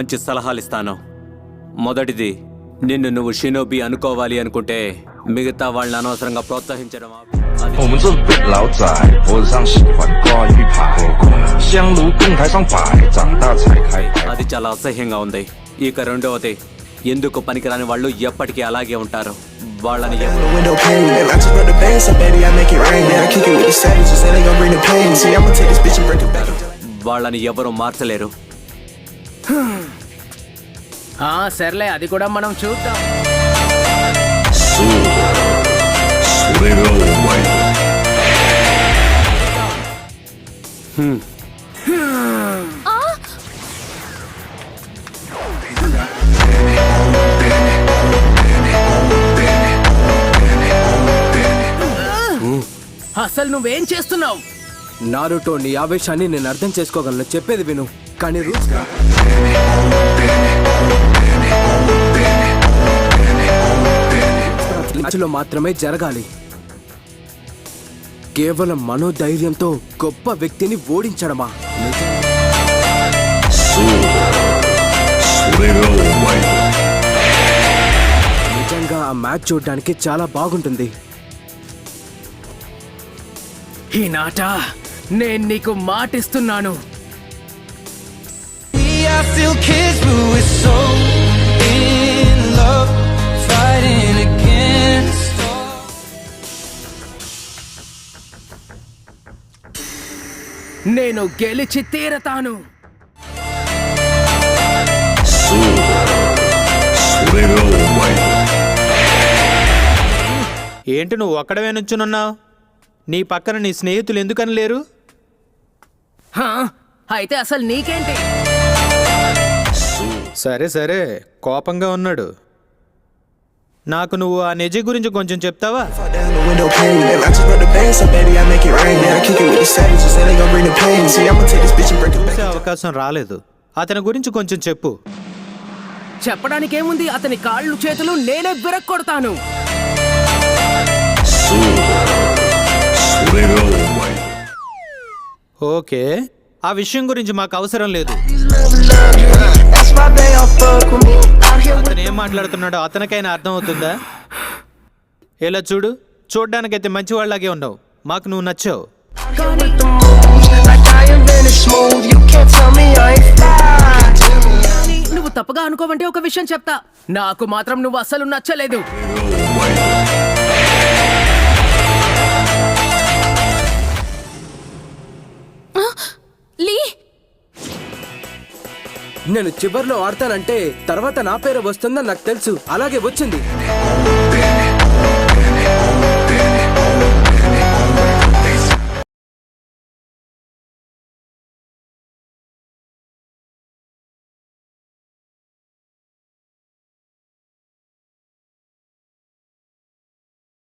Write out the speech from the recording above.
మంచి సలహాలు ఇస్తాను. మొదటిది, నిన్ను నువ్వు షినోబి అనుకోవాలి అనుకుంటే మిగతా వాళ్ళని అనవసరంగా ప్రోత్సహించడం 我们这辈老仔脖子上喜欢挂玉牌，香炉供台上摆，长大才开台。 అది చాలా అసహ్యంగా ఉంది. ఇక రెండవది, ఎందుకు పనికిరాని వాళ్ళు ఎప్పటికీ అలాగే ఉంటారు. వాళ్ళని వాళ్ళని ఎవరు మార్చలేరు. సర్లే, అది కూడా మనం చూద్దాం. అసలు నువ్వేం చేస్తున్నావు? నారుటో, నీ ఆవేశాన్ని నేను అర్థం చేసుకోగలను. చెప్పేది విను. కానీ రూల్స్ మ్యాచ్లో మాత్రమే జరగాలి. కేవలం మనోధైర్యంతో గొప్ప వ్యక్తిని ఓడించడమా? నిజంగా ఆ మ్యాచ్ చూడడానికి చాలా బాగుంటుంది. ఈ నాట నేను నీకు మాటిస్తున్నాను. నేను గెలిచి తీరతాను. ఏంటి నువ్వు ఒక్కడవే నుంచునున్నావు? నీ పక్కన నీ స్నేహితులు ఎందుకని లేరు? అయితే అసలు నీకేంటి? సరే సరే, కోపంగా ఉన్నాడు. నాకు నువ్వు ఆ నెజి గురించి కొంచెం చెప్తావా? చూసే అవకాశం రాలేదు. అతని గురించి కొంచెం చెప్పు. చెప్పడానికేముంది? అతని కాళ్ళు చేతులు నేనే విరక్కొడతాను. ఓకే, ఆ విషయం గురించి మాకు అవసరం లేదు. అతను ఏం మాట్లాడుతున్నాడో అతనికైనా అర్థం అవుతుందా? ఇలా చూడు, చూడ్డానికైతే మంచివాళ్ళలాగే ఉన్నావు. మాకు నువ్వు నచ్చావు. నువ్వు తప్పుగా అనుకోవంటే ఒక విషయం చెప్తా. నాకు మాత్రం నువ్వు అస్సలు నచ్చలేదు. నేను చివర్లో ఆడతానంటే తర్వాత నా పేరు వస్తుందని నాకు తెలుసు. అలాగే వచ్చింది.